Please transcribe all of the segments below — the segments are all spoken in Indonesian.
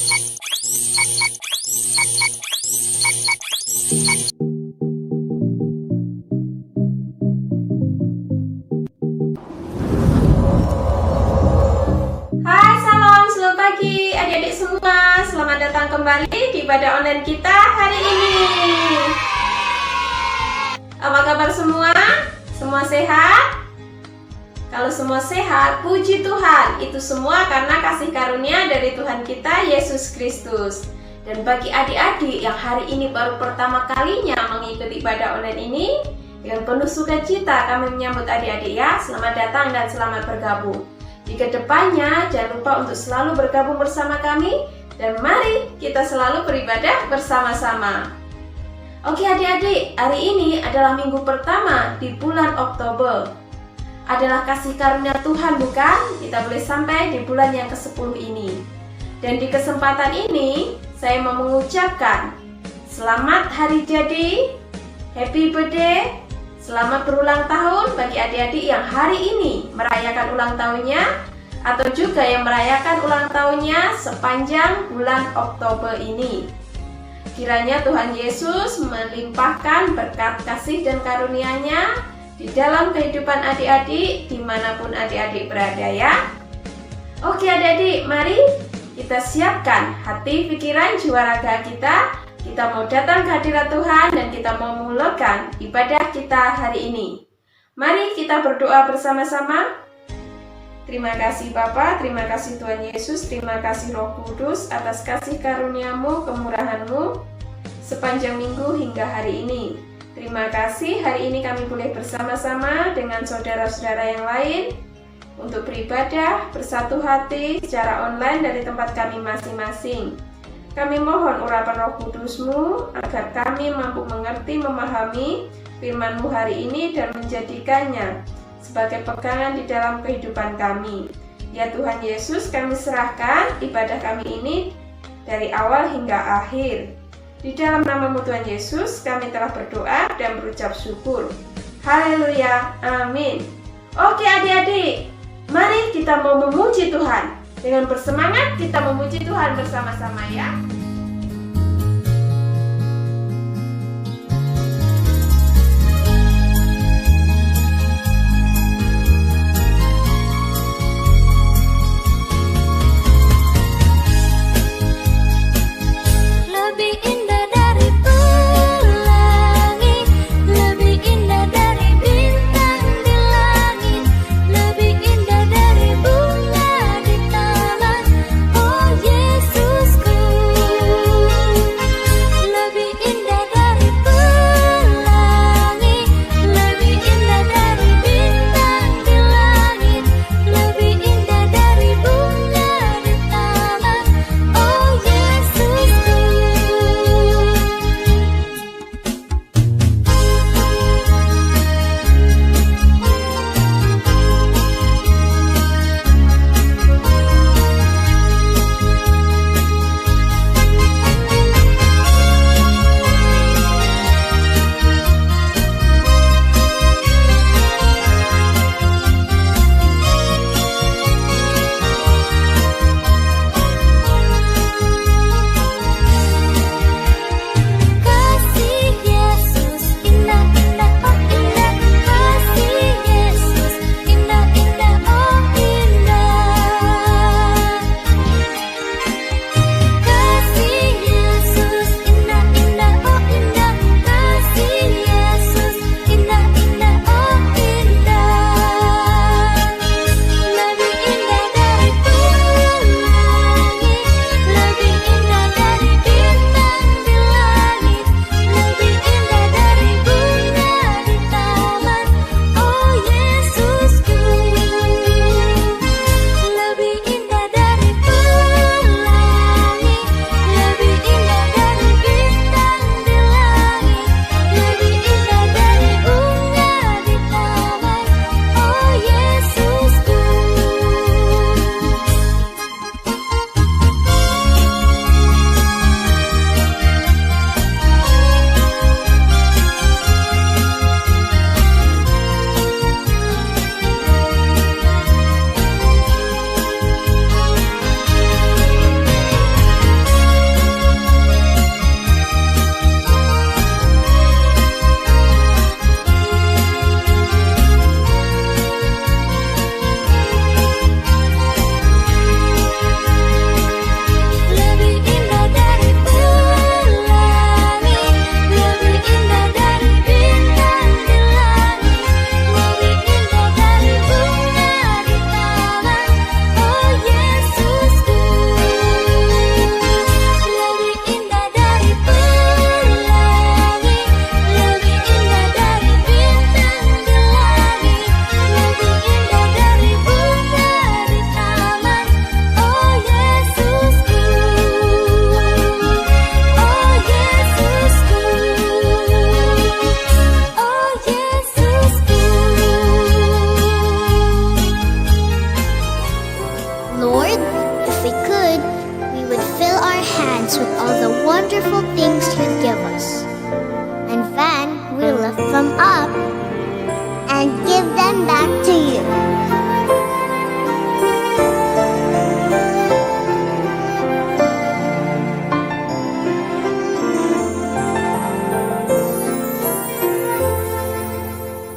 Hai, salam, selamat pagi adik-adik semua. Selamat datang kembali di ibadah online kita hari ini. Apa kabar semua? Semua sehat? Kalau semua sehat, puji Tuhan. Itu semua karena kasih karunia dari Tuhan kita Yesus Kristus. Dan bagi adik-adik yang hari ini baru pertama kalinya mengikuti ibadah online ini, dengan penuh sukacita kami menyambut adik-adik ya. Selamat datang dan selamat bergabung. Di kedepannya jangan lupa untuk selalu bergabung bersama kami, dan mari kita selalu beribadah bersama-sama. Oke adik-adik, hari ini adalah minggu pertama di bulan Oktober. Adalah kasih karunia Tuhan bukan? Kita boleh sampai di bulan yang ke-10 ini. Dan di kesempatan ini saya mau mengucapkan selamat hari jadi, happy birthday. Selamat berulang tahun bagi adik-adik yang hari ini merayakan ulang tahunnya, atau juga yang merayakan ulang tahunnya sepanjang bulan Oktober ini. Kiranya Tuhan Yesus melimpahkan berkat kasih dan karunia-Nya di dalam kehidupan adik-adik dimanapun adik-adik berada ya. Oke adik-adik, mari kita siapkan hati, pikiran, jiwa raga kita. Kita mau datang ke hadirat Tuhan dan kita mau memulakan ibadah kita hari ini. Mari kita berdoa bersama-sama. Terima kasih Bapa, terima kasih Tuhan Yesus, terima kasih Roh Kudus atas kasih karunia-Mu, kemurahan-Mu sepanjang minggu hingga hari ini. Terima kasih hari ini kami boleh bersama-sama dengan saudara-saudara yang lain untuk beribadah bersatu hati secara online dari tempat kami masing-masing. Kami mohon urapan Roh Kudus-Mu agar kami mampu mengerti, memahami firman-Mu hari ini dan menjadikannya sebagai pegangan di dalam kehidupan kami. Ya Tuhan Yesus, kami serahkan ibadah kami ini dari awal hingga akhir. Di dalam nama-Mu Tuhan Yesus, kami telah berdoa dan berucap syukur. Haleluya, amin. Oke adik-adik, mari kita mau memuji Tuhan. Dengan bersemangat kita memuji Tuhan bersama-sama ya. Lebih indah dari pelangi, lebih indah dari bintang di langit, lebih indah dari bunga di taman. Oh Yesusku, hands with all the wonderful things you give us. And then we lift them up and give them back to you.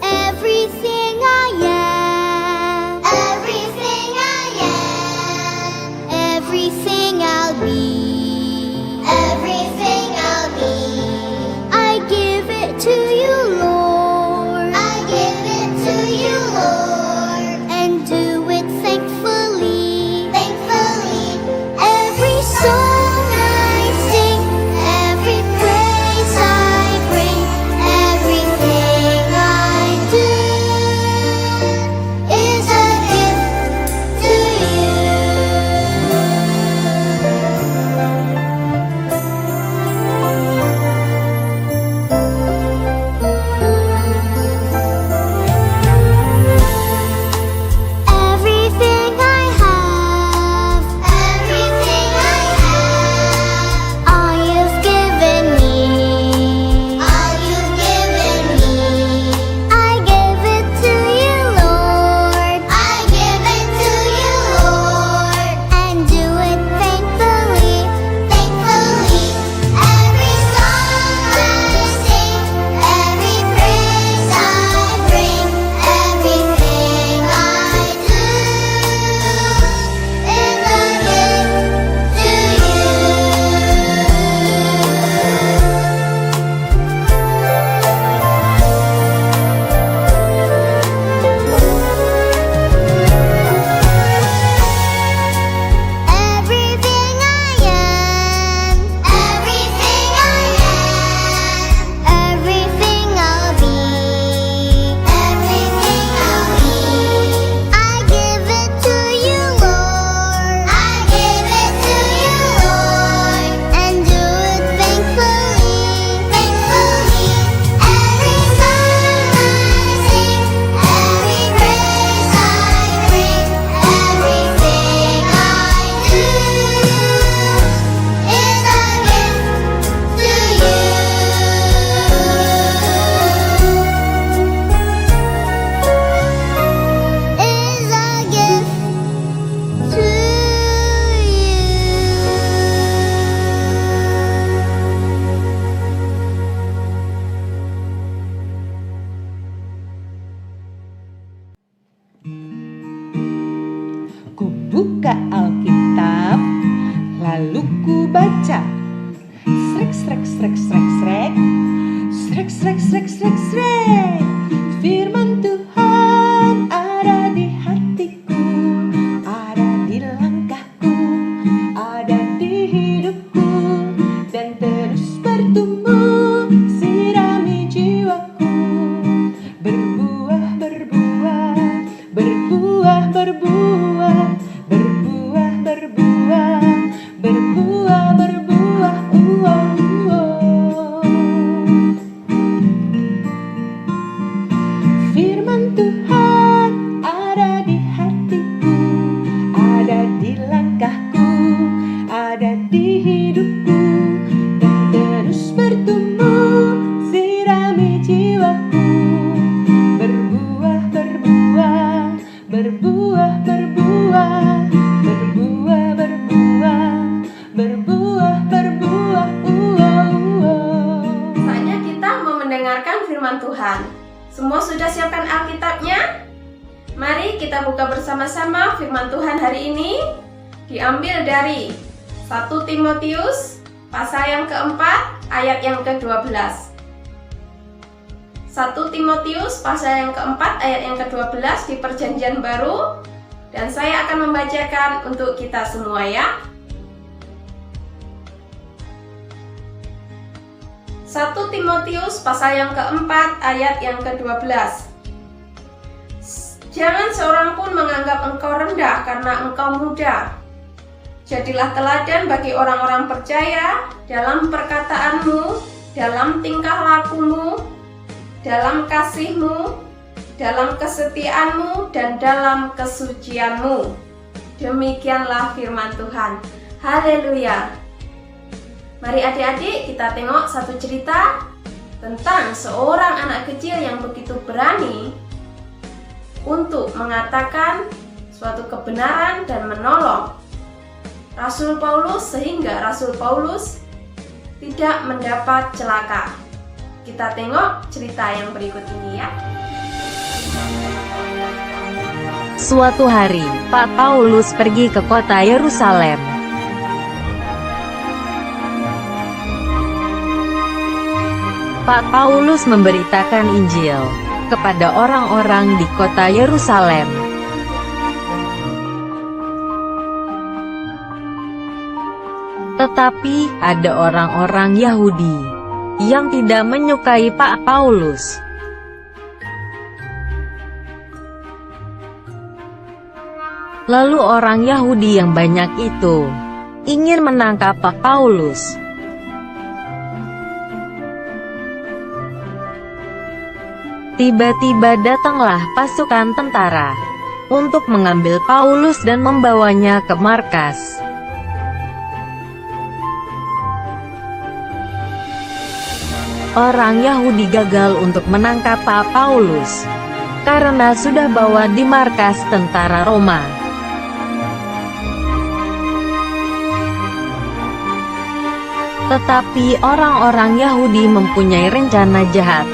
Everything I am, everything I am, everything I'll be, everything I'll be, I give it to you, Lord. I give it to you, Lord, and do it thankfully, thankfully. Every song I sing, every praise I bring, everything I do is a gift to you. Everything I have, everything I have, all you've given me, all you've given me, I give it to you, Lord. I give it to you, Lord, and do it thankfully, thankfully. Every song I sing, every praise I bring, everything I do is a gift to Everything I am, everything I am, everything I'll be, everything I'll be, I give it to you, Lord. I give it to you, Lord, and do it thankfully, thankfully. Every song I sing, every praise I bring, everything I do is a gift to you. Is a gift to you. Ku buka Alkitab, lalu ku baca. Srek, srek, srek, srek, srek. Srek, srek, srek, srek, srek. Firman Tuhan ada di hatiku, ada di langkahku, ada di hidupku, dan terus bertumbuh, sirami jiwaku. Berbuah, berbuah, berbuah, berbuah, berbuah, berbuah, berbuah, berbuah, Firman Tuhan ada di hatiku, ada di langkahku, ada di hidupku, dan terus bertumbuh, sirami jiwaku. Berbuah, berbuah, berbuah, berbuah, berbuah, berbuah, berbuah, berbuah, Saatnya kita mau mendengarkan firman Tuhan. Semua sudah siapkan Alkitabnya? Mari kita buka bersama-sama firman Tuhan hari ini. Diambil dari 1 Timotius pasal yang keempat ayat yang ke-12. 1 Timotius pasal yang keempat ayat yang ke-12 di Perjanjian Baru. Dan saya akan membacakan untuk kita semua ya. 1 Timotius pasal yang keempat ayat yang ke-12. Jangan seorang pun menganggap engkau rendah karena engkau muda. Jadilah teladan bagi orang-orang percaya dalam perkataanmu, dalam tingkah lakumu, dalam kasihmu, dalam kesetiaanmu, dan dalam kesucianmu. Demikianlah firman Tuhan. Haleluya. Mari adik-adik kita tengok satu cerita tentang seorang anak kecil yang begitu berani untuk mengatakan suatu kebenaran dan menolong Rasul Paulus sehingga Rasul Paulus tidak mendapat celaka. Kita tengok cerita yang berikut ini ya. Suatu hari, Pak Paulus pergi ke kota Yerusalem. Pak Paulus memberitakan Injil kepada orang-orang di kota Yerusalem. Tetapi ada orang-orang Yahudi yang tidak menyukai Pak Paulus. Lalu orang Yahudi yang banyak itu ingin menangkap Pak Paulus. Tiba-tiba datanglah pasukan tentara untuk mengambil Paulus dan membawanya ke markas. Orang Yahudi gagal untuk menangkap Pak Paulus karena sudah bawa di markas tentara Roma. Tetapi orang-orang Yahudi mempunyai rencana jahat,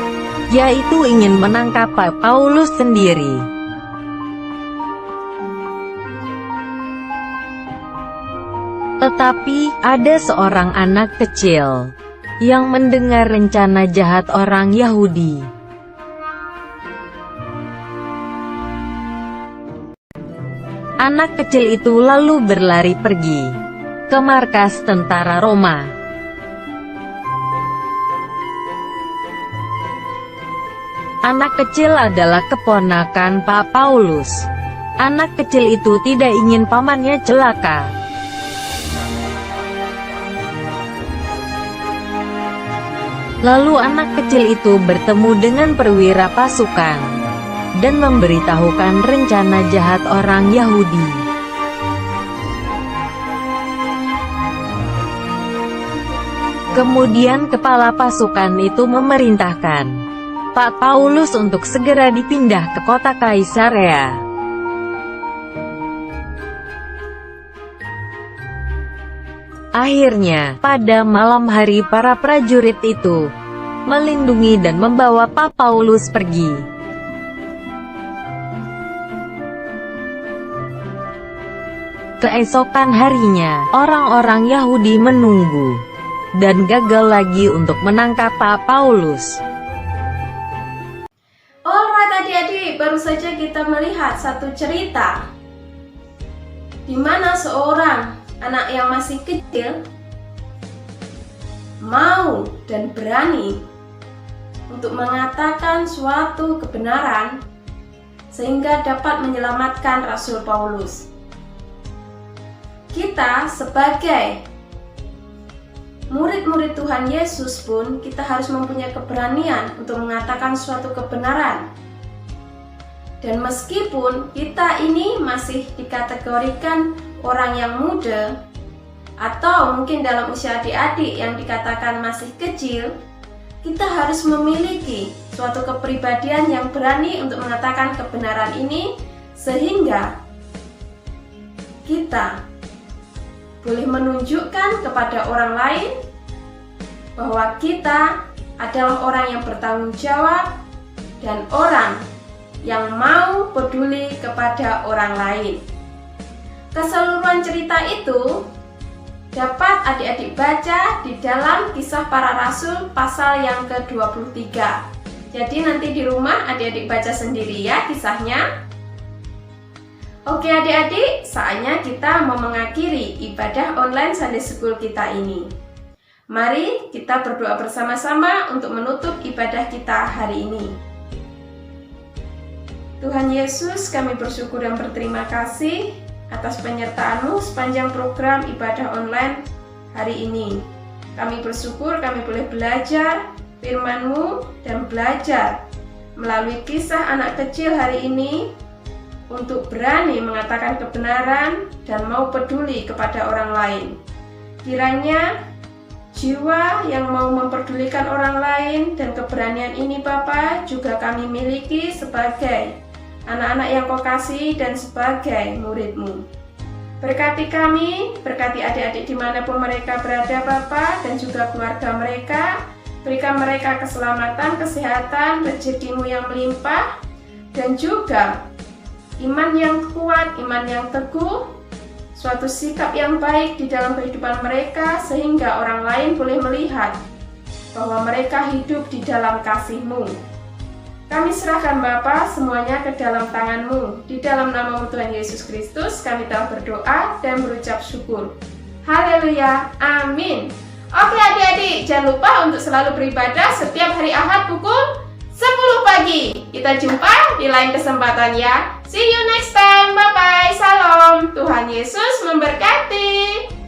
yaitu ingin menangkap Pak Paulus sendiri. Tetapi ada seorang anak kecil yang mendengar rencana jahat orang Yahudi. Anak kecil itu lalu berlari pergi ke markas tentara Roma. Anak kecil adalah keponakan Pak Paulus. Anak kecil itu tidak ingin pamannya celaka. Lalu anak kecil itu bertemu dengan perwira pasukan dan memberitahukan rencana jahat orang Yahudi. Kemudian kepala pasukan itu memerintahkan Pak Paulus untuk segera dipindah ke kota Kaisarea. Akhirnya, pada malam hari para prajurit itu melindungi dan membawa Pak Paulus pergi. Keesokan harinya, orang-orang Yahudi menunggu dan gagal lagi untuk menangkap Pak Paulus. Alright adik-adik, baru saja kita melihat satu cerita di mana seorang anak yang masih kecil mau dan berani untuk mengatakan suatu kebenaran sehingga dapat menyelamatkan Rasul Paulus. Kita sebagai murid-murid Tuhan Yesus pun kita harus mempunyai keberanian untuk mengatakan suatu kebenaran. Dan meskipun kita ini masih dikategorikan orang yang muda atau mungkin dalam usia adik-adik yang dikatakan masih kecil, kita harus memiliki suatu kepribadian yang berani untuk mengatakan kebenaran ini sehingga kita boleh menunjukkan kepada orang lain bahwa kita adalah orang yang bertanggung jawab dan orang yang mau peduli kepada orang lain. Keseluruhan cerita itu dapat adik-adik baca di dalam Kisah Para Rasul pasal yang ke-23. Jadi nanti di rumah adik-adik baca sendiri ya kisahnya. Oke adik-adik, saatnya kita mau mengakhiri ibadah online Sunday School kita ini. Mari kita berdoa bersama-sama untuk menutup ibadah kita hari ini. Tuhan Yesus, kami bersyukur dan berterima kasih atas penyertaan-Mu sepanjang program ibadah online hari ini. Kami bersyukur kami boleh belajar firman-Mu dan belajar melalui kisah anak kecil hari ini untuk berani mengatakan kebenaran dan mau peduli kepada orang lain. Kiranya jiwa yang mau memperdulikan orang lain, dan keberanian ini Bapa juga kami miliki sebagai anak-anak yang Kau kasih dan sebagai murid-Mu. Berkati kami, berkati adik-adik dimanapun mereka berada Bapa, dan juga keluarga mereka. Berikan mereka keselamatan, kesehatan, rezeki-Mu yang melimpah, dan juga iman yang kuat, iman yang teguh, suatu sikap yang baik di dalam kehidupan mereka, sehingga orang lain boleh melihat bahwa mereka hidup di dalam kasih-Mu. Kami serahkan Bapa semuanya ke dalam tangan-Mu. Di dalam nama Tuhan Yesus Kristus kami telah berdoa dan berucap syukur. Haleluya, amin. Oke adik-adik, jangan lupa untuk selalu beribadah setiap hari Ahad pukul 10 pagi. Kita jumpa di lain kesempatan ya. See you next time. Bye-bye. Salam. Tuhan Yesus memberkati.